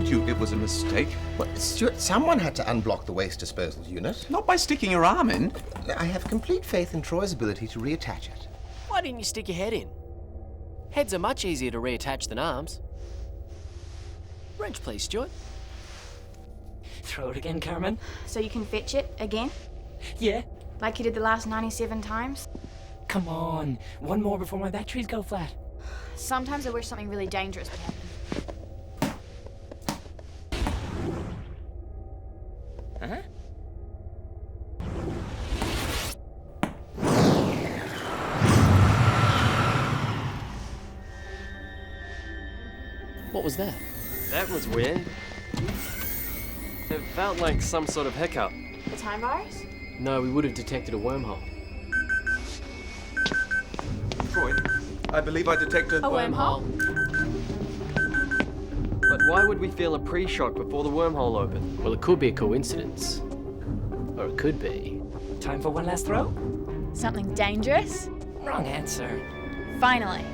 told you it was a mistake. Well, Stuart, someone had to unblock the waste disposal unit. Not by sticking your arm in. I have complete faith in Troy's ability to reattach it. Why didn't you stick your head in? Heads are much easier to reattach than arms. Wrench, please, Stuart. Throw it again, Carmen. So you can fetch it again? Yeah. Like you did the last 97 times? Come on. One more before my batteries go flat. Sometimes I wish something really dangerous would happen. Huh? What was that? That was weird. It felt like some sort of hiccup. The time virus? No, we would have detected a wormhole. Troy, I believe I detect a... A wormhole? But why would we feel a pre-shock before the wormhole opened? Well, it could be a coincidence. Or it could be. Time for one last throw? Something dangerous? Wrong answer. Finally.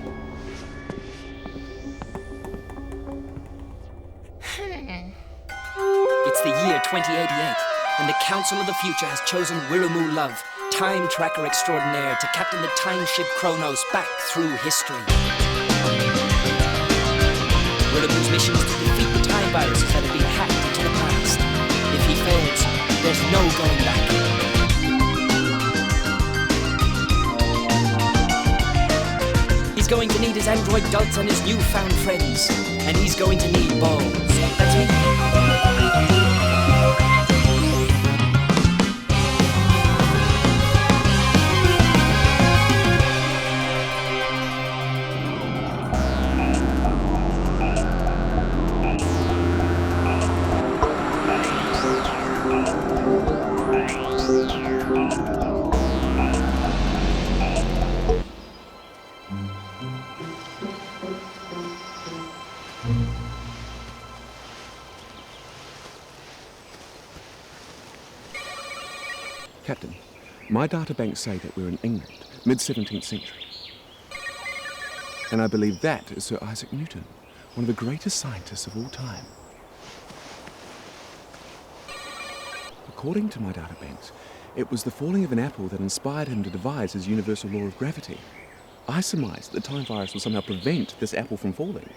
It's the year 2088, and the Council of the Future has chosen Wiramu Love, time tracker extraordinaire, to captain the time ship Chronos back through history. Wiramu's mission is to defeat the time viruses that have been hacked into the past. If he fails, there's no going back. He's going to need his android duds and his newfound friends, and he's going to need balls. That's me. Captain, my databanks say that we're in England, mid-17th century. And I believe that is Sir Isaac Newton, one of the greatest scientists of all time. According to my databanks, it was the falling of an apple that inspired him to devise his universal law of gravity. I surmise that the time virus will somehow prevent this apple from falling.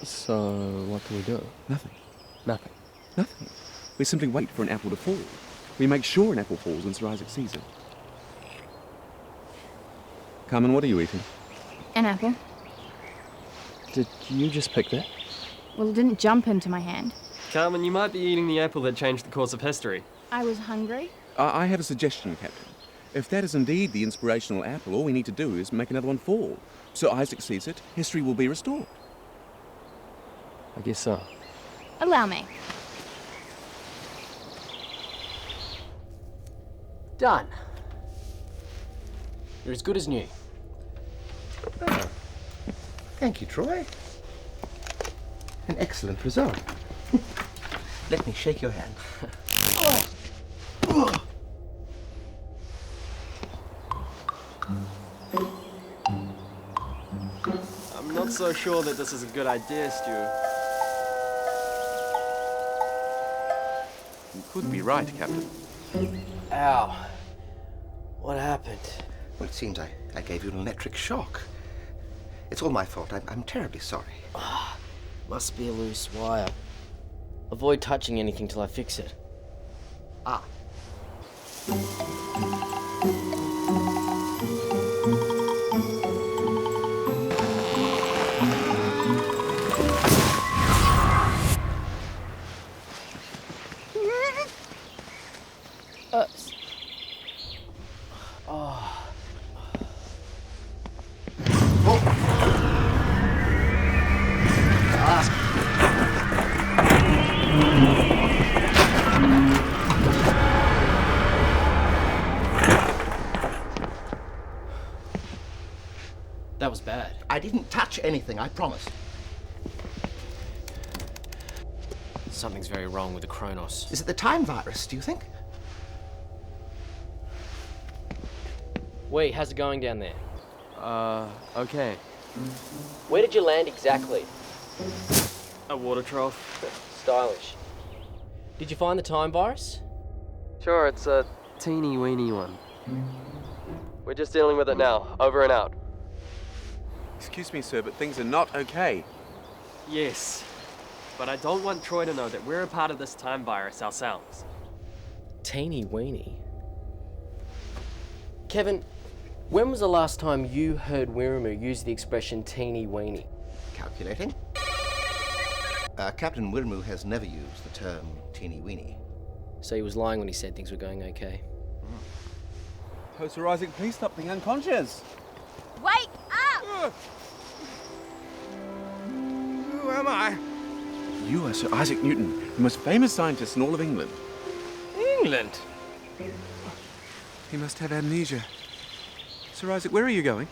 So, what do we do? Nothing. Nothing. Nothing. We simply wait for an apple to fall. We make sure an apple falls when Sir Isaac sees it. Carmen, what are you eating? An apple. Did you just pick that? Well, it didn't jump into my hand. Carmen, you might be eating the apple that changed the course of history. I was hungry. I have a suggestion, Captain. If that is indeed the inspirational apple, all we need to do is make another one fall. Sir Isaac sees it, history will be restored. I guess so. Allow me. Done. You're as good as new. Oh. Thank you, Troy. An excellent result. Let me shake your hand. I'm not so sure that this is a good idea, Stu. You could be right, Captain. Ow. What happened? Well, it seems I gave you an electric shock. It's all my fault. I'm terribly sorry. Must be a loose wire. Avoid touching anything till I fix it. Ah. Oops. That was bad. I didn't touch anything, I promise. Something's very wrong with the Chronos. Is it the time virus, do you think? Wait, how's it going down there? Okay. Where did you land exactly? A water trough. stylish. Did you find the time virus? Sure, it's a teeny weeny one. We're just dealing with it now. Over and out. Excuse me, sir, but things are not okay. Yes. But I don't want Troy to know that we're a part of this time virus ourselves. Teeny weeny. Kevin, when was the last time you heard Wiramu use the expression teeny weeny? Calculating. Captain Wiramu has never used the term teeny-weeny. So he was lying when he said things were going okay. Oh, Sir Isaac, please stop being unconscious. Wake up! Who am I? You are Sir Isaac Newton, the most famous scientist in all of England. England? He must have amnesia. Sir Isaac, where are you going?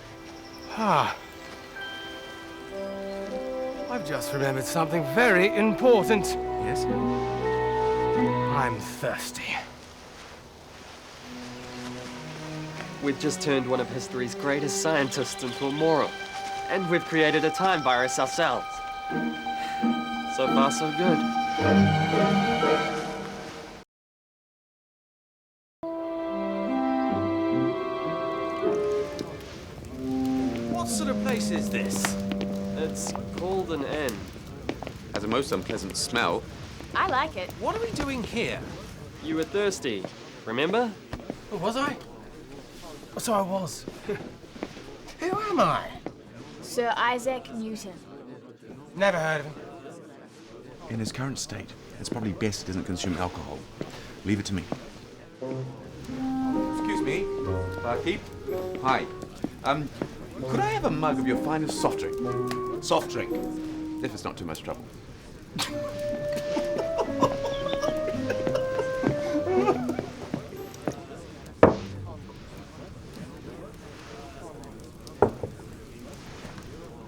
I've just remembered something very important. Yes? I'm thirsty. We've just turned one of history's greatest scientists into a moron. And we've created a time virus ourselves. So far, so good. What sort of place is this? It's called an inn. Has a most unpleasant smell. I like it. What are we doing here? You were thirsty, remember? Oh, was I? So I was. Who am I? Sir Isaac Newton. Never heard of him. In his current state, it's probably best he doesn't consume alcohol. Leave it to me. Excuse me, barkeep. Hi. Could I have a mug of your finest soft drink? Soft drink, if it's not too much trouble.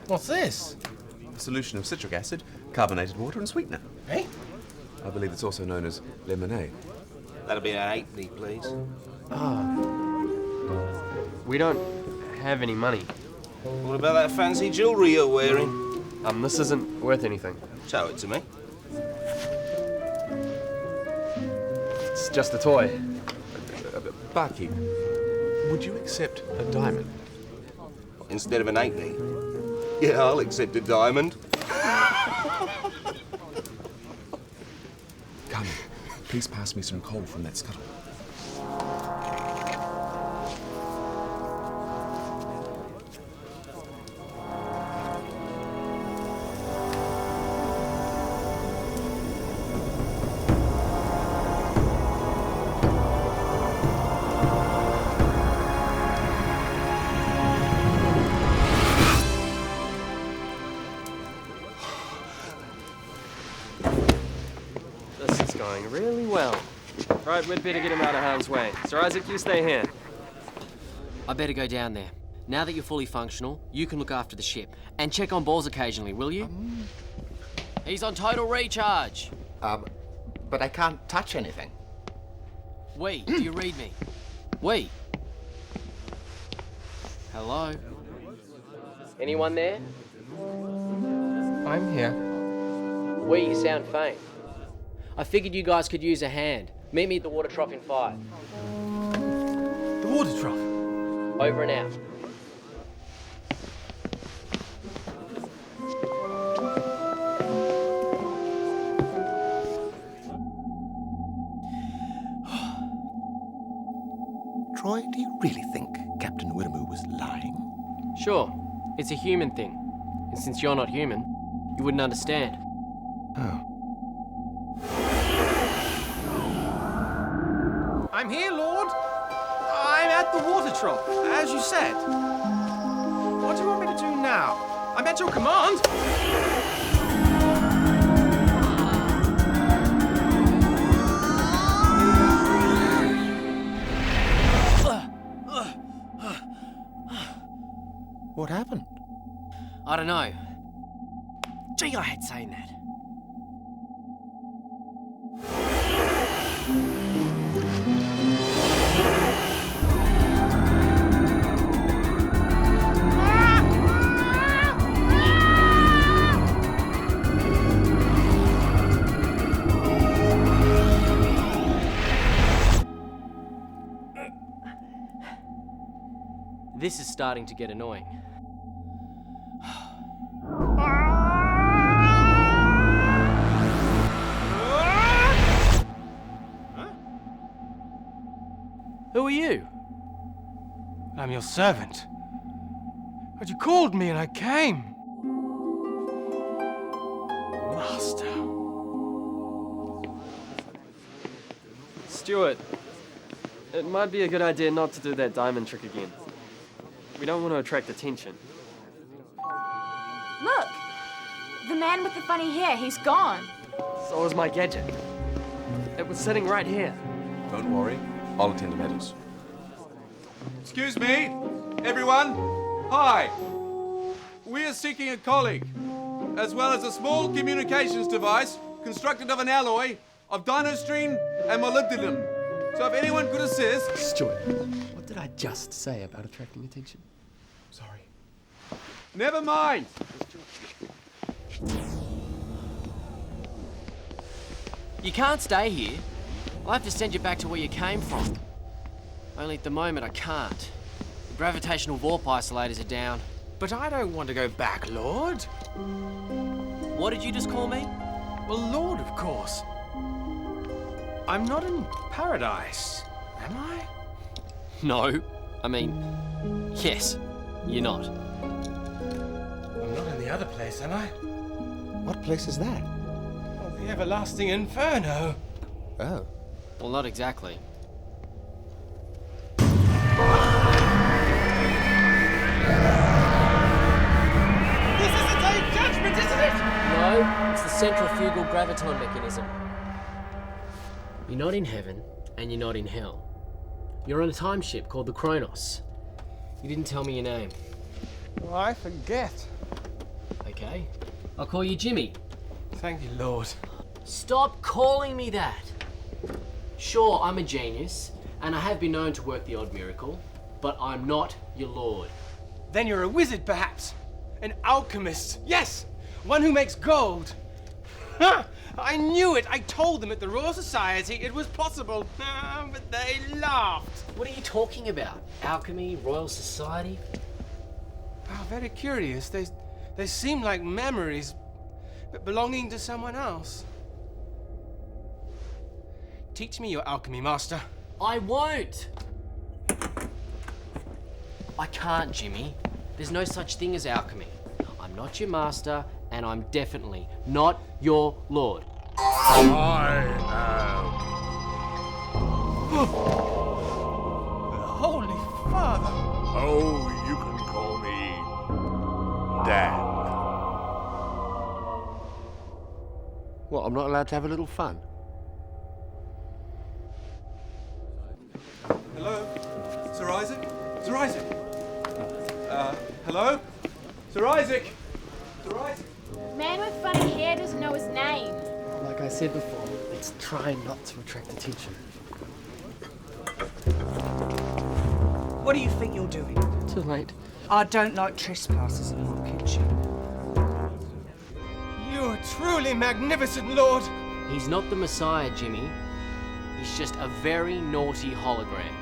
What's this? A solution of citric acid, carbonated water, and sweetener. Eh? I believe it's also known as lemonade. That'll be an halfpenny, please. We don't have any money. What about that fancy jewellery you're wearing? This isn't worth anything. Show it to me. It's just a toy. Barkeep, would you accept a diamond? Instead of an halfpenny. Yeah, I'll accept a diamond. Come, please pass me some coal from that scuttle. This is going really well. Right, we'd better get him out of harm's way. Sir Isaac, you stay here. I better go down there. Now that you're fully functional, you can look after the ship. And check on balls occasionally, will you? He's on total recharge. But I can't touch anything. Wee, do you read me? Wee. Hello? Anyone there? I'm here. Wee, you sound faint. I figured you guys could use a hand. Meet me at the water trough in 5. The water trough. Over and out. Troy, do you really think Captain Wiramu was lying? Sure, it's a human thing. And since you're not human, you wouldn't understand. Oh. I'm here, Lord. I'm at the water trough, as you said. What do you want me to do now? I'm at your command. What happened? I don't know. Gee, I hate saying that. This is starting to get annoying. Who are you? I'm your servant. But you called me and I came. Master. Stuart, it might be a good idea not to do that diamond trick again. We don't want to attract attention. Look! The man with the funny hair, he's gone. So was my gadget. It was sitting right here. Don't worry, I'll attend to matters. Excuse me, everyone. Hi. We are seeking a colleague, as well as a small communications device constructed of an alloy of dinostrine and molybdenum. So if anyone could assist... Stuart, what did I just say about attracting attention? Sorry. Never mind. You can't stay here. I'll have to send you back to where you came from. Only at the moment I can't. The gravitational warp isolators are down. But I don't want to go back, Lord. What did you just call me? Well, Lord, of course. I'm not in paradise, am I? No. I mean, yes, you're not. I'm not in the other place, am I? What place is that? Oh, the everlasting inferno. Oh. Well, not exactly. This is a day of judgment, isn't it? No, it's the centrifugal graviton mechanism. You're not in heaven, and you're not in hell. You're on a time ship called the Chronos. You didn't tell me your name. Oh, I forget. Okay, I'll call you Jimmy. Thank you, Lord. Stop calling me that. Sure, I'm a genius, and I have been known to work the odd miracle, but I'm not your lord. Then you're a wizard, perhaps. An alchemist. Yes, one who makes gold. Ha! I knew it. I told them at the Royal Society it was possible, but they laughed. What are you talking about? Alchemy, Royal Society? Oh, very curious. They seem like memories, but belonging to someone else. Teach me your alchemy, master. I won't! I can't, Jimmy. There's no such thing as alchemy. I'm not your master, and I'm definitely not your lord. I am. Holy Father! Oh, you can call me Dad. What, I'm not allowed to have a little fun? Hello? Sir Isaac? Sir Isaac? Hello? Sir Isaac? Sir Isaac? Man with funny hair doesn't know his name. Like I said before, let's try not to attract attention. What do you think you're doing? Too late. I don't like trespassers in my kitchen. You're truly magnificent, Lord. He's not the Messiah, Jimmy. He's just a very naughty hologram.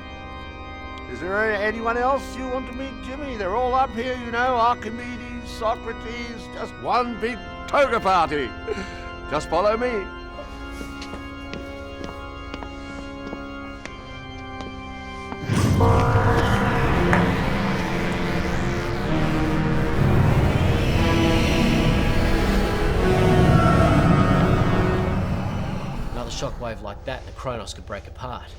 Is there anyone else you want to meet, Jimmy? They're all up here, you know, Archimedes, Socrates, just one big toga party. Just follow me. Another shockwave like that, the Chronos could break apart.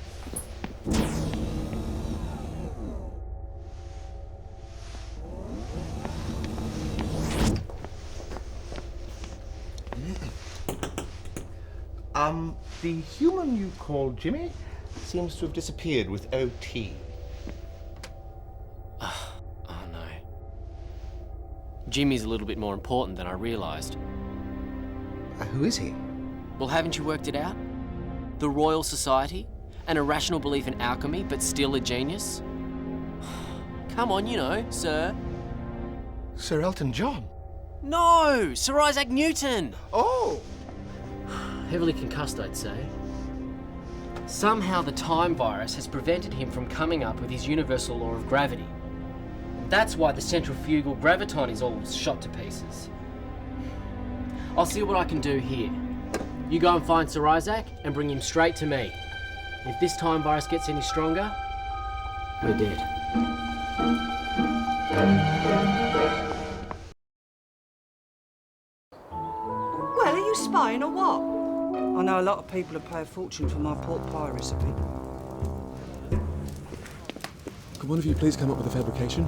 The human you call Jimmy seems to have disappeared with OT. Oh no. Jimmy's a little bit more important than I realised. Who is he? Well, haven't you worked it out? The Royal Society? An irrational belief in alchemy, but still a genius? Come on, you know, sir. Sir Elton John. No! Sir Isaac Newton! Oh! Heavily concussed, I'd say. Somehow the time virus has prevented him from coming up with his universal law of gravity. That's why the centrifugal graviton is all shot to pieces. I'll see what I can do here. You go and find Sir Isaac and bring him straight to me. If this time virus gets any stronger, we're dead. Well, are you spying or what? I know a lot of people have paid a fortune for my pork pie recipe. Could one of you please come up with a fabrication?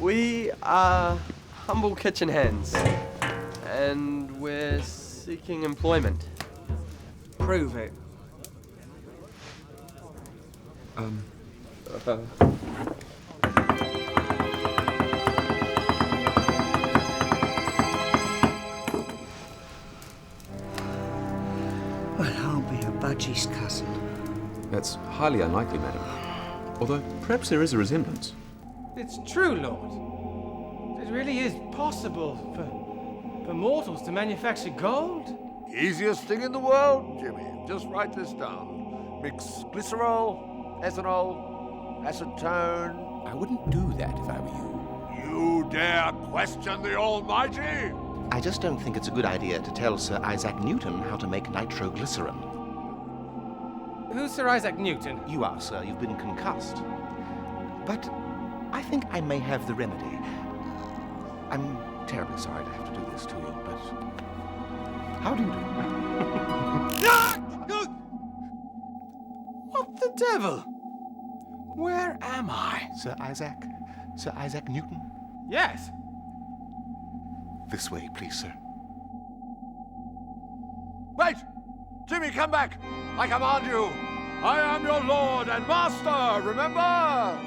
We are humble kitchen hands, and we're seeking employment. Prove it. Well, I'll be a budgie's cousin. That's highly unlikely, madam. Although perhaps there is a resemblance. It's true, Lord. It really is possible for mortals to manufacture gold. Easiest thing in the world, Jimmy. Just write this down. Mix glycerol, ethanol, acetone. I wouldn't do that if I were you. You dare question the Almighty? I just don't think it's a good idea to tell Sir Isaac Newton how to make nitroglycerin. Who's Sir Isaac Newton? You are, sir. You've been concussed. But I think I may have the remedy. I'm terribly sorry to have to do this to you, but how do you do? What the devil? Where am I? Sir Isaac? Sir Isaac Newton? Yes. This way, please, sir. Wait! Jimmy, come back! I command you! I am your lord and master, remember?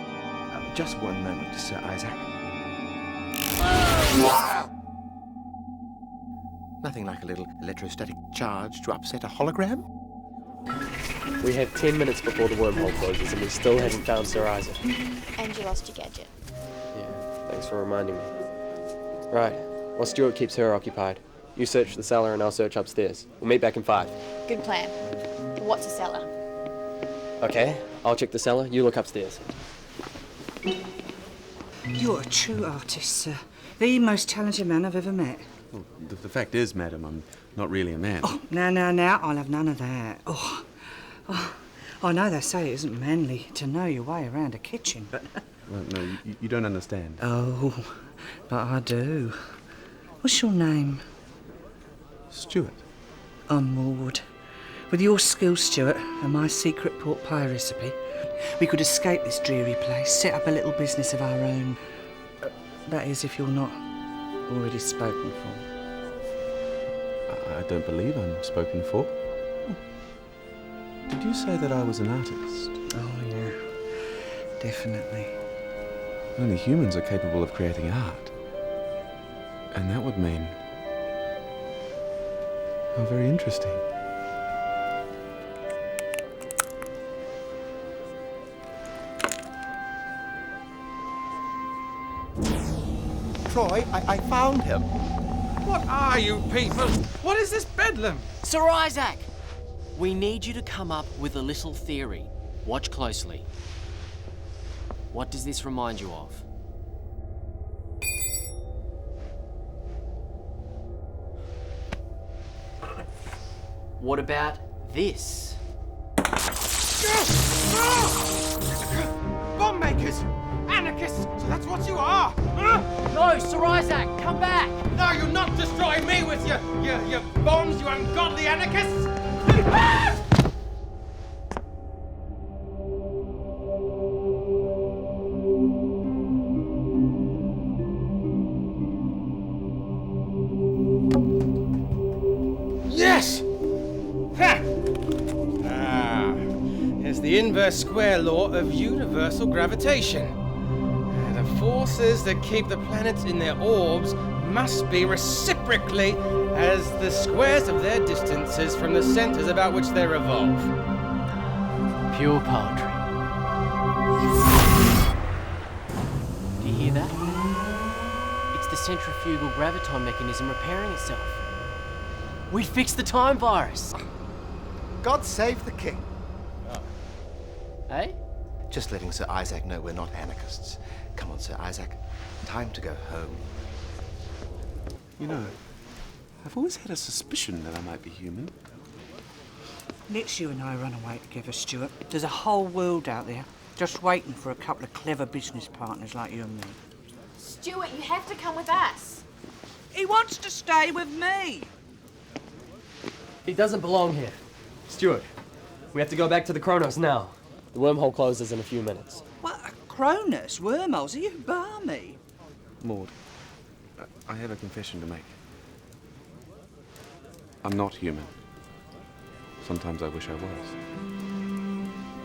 Just one moment, Sir Isaac. Nothing like a little electrostatic charge to upset a hologram? We have 10 minutes before the wormhole closes, and we still haven't found Sir Isaac. And you lost your gadget. Yeah, thanks for reminding me. Right, while Stuart keeps her occupied, you search the cellar and I'll search upstairs. We'll meet back in 5. Good plan. What's a cellar? Okay, I'll check the cellar, you look upstairs. You're a true artist, sir. The most talented man I've ever met. Well, the fact is, madam, I'm not really a man. Oh, now, I'll have none of that. Oh, I know they say it isn't manly to know your way around a kitchen, but... Well, no, you don't understand. Oh, but I do. What's your name? Stuart. I'm Maud. With your skill, Stuart, and my secret pork pie recipe, we could escape this dreary place, set up a little business of our own. That is, if you're not already spoken for. I don't believe I'm spoken for. Did you say that I was an artist? Oh, yeah. Definitely. Only humans are capable of creating art. And that would mean... how very interesting. Troy, I found him. What are you people? What is this bedlam? Sir Isaac! We need you to come up with a little theory. Watch closely. What does this remind you of? What about this? Bomb makers! Anarchists! So that's what you are! Huh? No, Sir Isaac, come back! No, you'll not destroy me with your bombs, you ungodly anarchists! Yes! Ha! Here's the inverse square law of universal gravitation. The forces that keep the planets in their orbs must be reciprocally as the squares of their distances from the centers about which they revolve. Pure poetry. Do you hear that? It's the centrifugal graviton mechanism repairing itself. We fixed the time virus. God save the king. Eh? Just letting Sir Isaac know we're not anarchists. Come on, Sir Isaac. Time to go home. You know, I've always had a suspicion that I might be human. Let's you and I run away together, Stuart. There's a whole world out there just waiting for a couple of clever business partners like you and me. Stuart, you have to come with us. He wants to stay with me. He doesn't belong here. Stuart, we have to go back to the Chronos now. The wormhole closes in a few minutes. What, Chronos? Wormholes? Are you balmy? Maud, I have a confession to make. I'm not human. Sometimes I wish I was.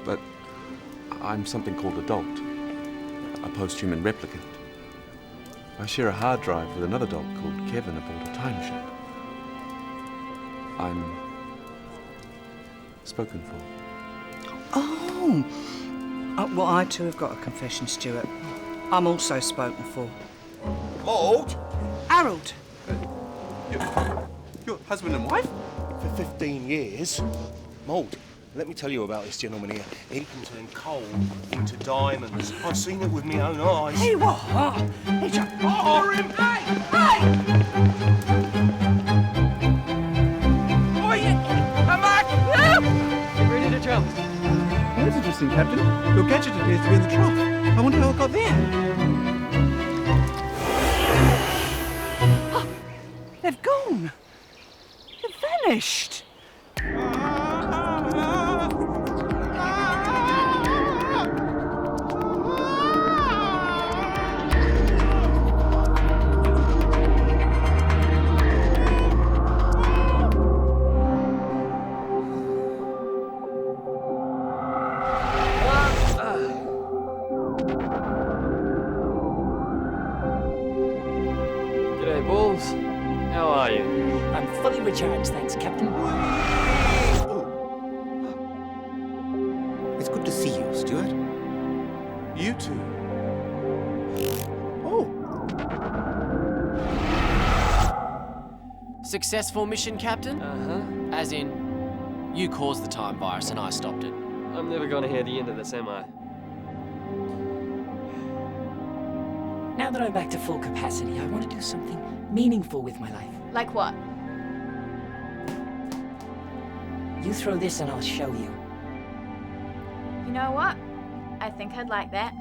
But I'm something called a dolt, a post-human replicant. I share a hard drive with another dog called Kevin aboard a time ship. I'm spoken for. Oh! Well, I too have got a confession, Stuart. I'm also spoken for. Maud? Harold! Your husband and wife? For 15 years. Maud, let me tell you about this gentleman here. He can turn coal into diamonds. I've seen it with my own eyes. Hey, what? He's a... Oh, him! Hey! Hey! Oh, you... Come back! Get ready to jump. Well, that's interesting, Captain. Your gadget appears to be in the trough. I wonder how it got there. They've gone. They've vanished. G'day, Balls. How are you? I'm fully recharged, thanks, Captain. It's good to see you, Stuart. You two. Successful mission, Captain? Uh-huh. As in, you caused the time virus and I stopped it. I'm never gonna hear the end of this, am I? Now that I'm back to full capacity, I want to do something meaningful with my life. Like what? You throw this and I'll show you. You know what? I think I'd like that.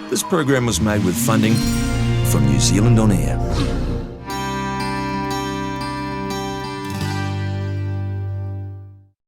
This program was made with funding from New Zealand On Air.